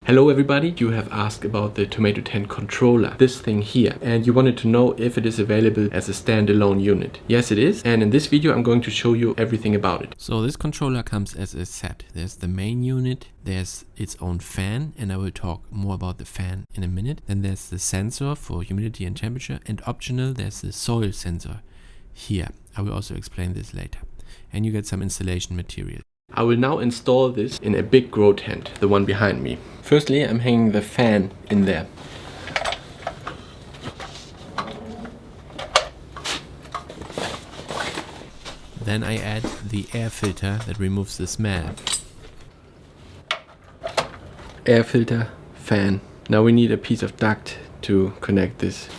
Hello everybody, you have asked about the Tomato 10 controller, this thing here, and you wanted to know if it is available as a standalone unit. Yes it is, and in this video I'm going to show you everything about it. So this controller comes as a set. There's the main unit, there's its own fan, and I will talk more about the fan in a minute. Then there's the sensor for humidity and temperature, and optional there's the soil sensor here. I will also explain this later. And you get some installation material. I will now install this in a big grow tent, the one behind me. Firstly, I'm hanging the fan in there. Then I add the air filter that removes the smell. Air filter, fan. Now we need a piece of duct to connect this.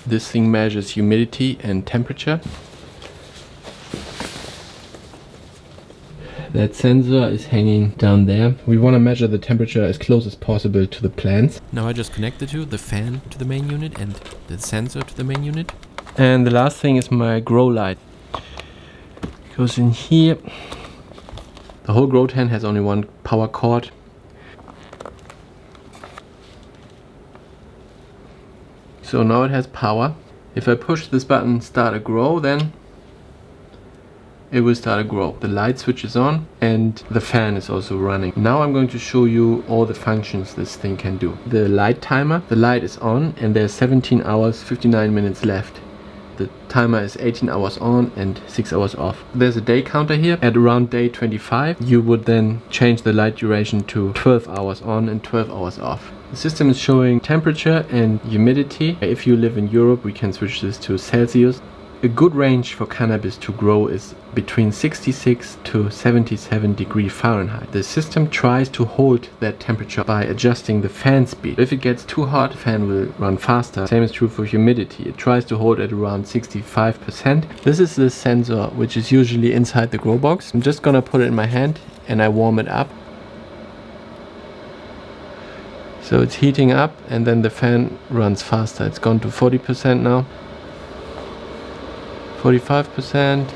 This thing measures humidity and temperature. That sensor is hanging down there. We want to measure the temperature as close as possible to the plants. Now I just connect the two, the fan to the main unit and the sensor to the main unit. And the last thing is my grow light. Goes in here. The whole grow tent has only one power cord. So now it has power. If I push this button start a grow, then it will start a grow. The light switch is on and the fan is also running. Now I'm going to show you all the functions this thing can do. The light timer, the light is on and there's 17 hours 59 minutes left. The timer is 18 hours on and 6 hours off. There's a day counter here. At around day 25 you would then change the light duration to 12 hours on and 12 hours off. The system is showing temperature and humidity. If you live in Europe we can switch this to Celsius. A good range for cannabis to grow is between 66 to 77 degrees Fahrenheit. The system tries to hold that temperature by adjusting the fan speed. If it gets too hot, the fan will run faster. Same is true for humidity. It tries to hold at around 65%. This is the sensor, which is usually inside the grow box. I'm just gonna put it in my hand and I warm it up. So it's heating up and then the fan runs faster. It's gone to 40% now. 45%.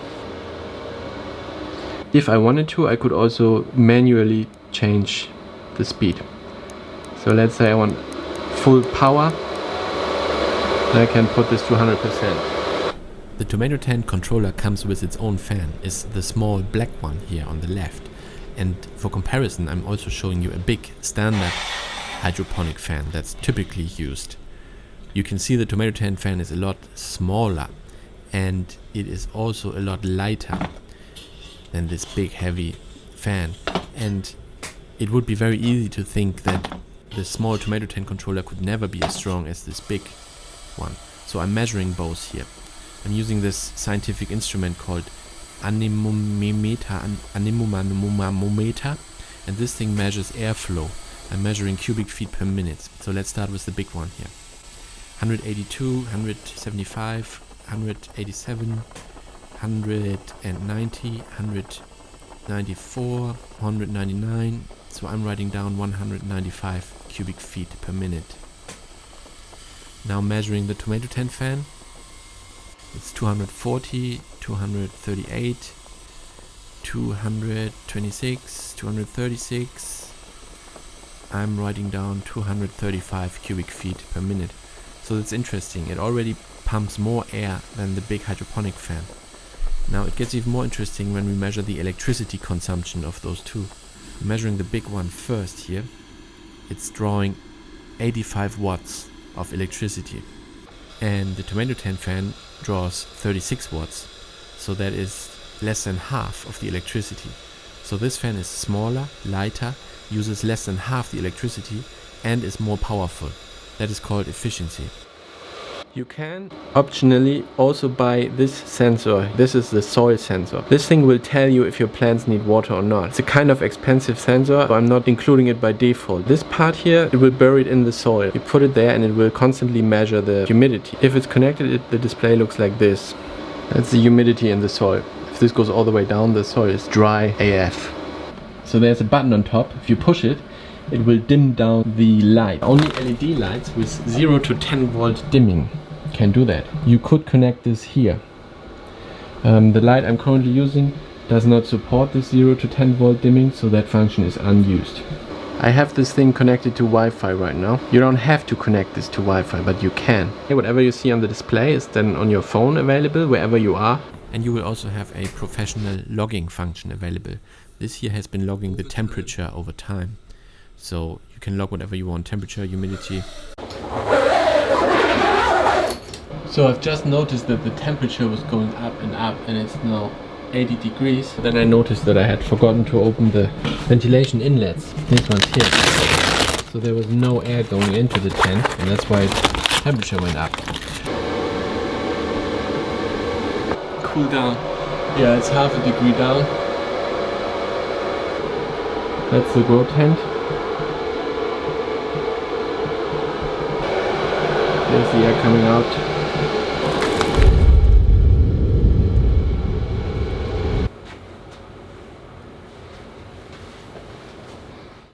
If I wanted to, I could also manually change the speed. So let's say I want full power, then I can put this to 100%. The Tomato 10 controller comes with its own fan, is the small black one here on the left. And for comparison, I'm also showing you a big standard hydroponic fan that's typically used. You can see the Tomato 10 fan is a lot smaller. And it is also a lot lighter than this big heavy fan, and it would be very easy to think that the small Tomato 10 controller could never be as strong as this big one. So I'm measuring both here. I'm using this scientific instrument called anemometer, and this thing measures airflow. I'm measuring cubic feet per minute. So let's start with the big one here. 182, 175, 187, 190, 194, 199. So I'm writing down 195 cubic feet per minute. Now measuring the Tomato 10 fan. It's 240, 238, 226, 236. I'm writing down 235 cubic feet per minute. So that's interesting. It already pumps more air than the big hydroponic fan. Now it gets even more interesting when we measure the electricity consumption of those two. Measuring the big one first here, it's drawing 85 watts of electricity. And the Tomato 10 fan draws 36 watts. So that is less than half of the electricity. So this fan is smaller, lighter, uses less than half the electricity and is more powerful. That is called efficiency. You can optionally also buy this sensor. This is the soil sensor. This thing will tell you if your plants need water or not. It's a kind of expensive sensor, so I'm not including it by default. This part here, it will bury it in the soil. You put it there and it will constantly measure the humidity. If it's connected, the display looks like this. That's the humidity in the soil. If this goes all the way down, the soil is dry AF. So there's a button on top. If you push it, it will dim down the light. Only LED lights with 0 to 10 volt dimming can do that. You could connect this here. The light I'm currently using does not support this 0 to 10 volt dimming, so that function is unused. I have this thing connected to Wi-Fi right now. You don't have to connect this to Wi-Fi, but you can. Whatever you see on the display is then on your phone available wherever you are. And you will also have a professional logging function available. This here has been logging the temperature over time. So you can log whatever you want, temperature, humidity. So I've just noticed that the temperature was going up and it's now 80 degrees. Then I noticed that I had forgotten to open the ventilation inlets. These ones here. So there was no air going into the tent and that's why the temperature went up. Cool down. Yeah, it's half a degree down. That's the grow tent. There's the air coming out.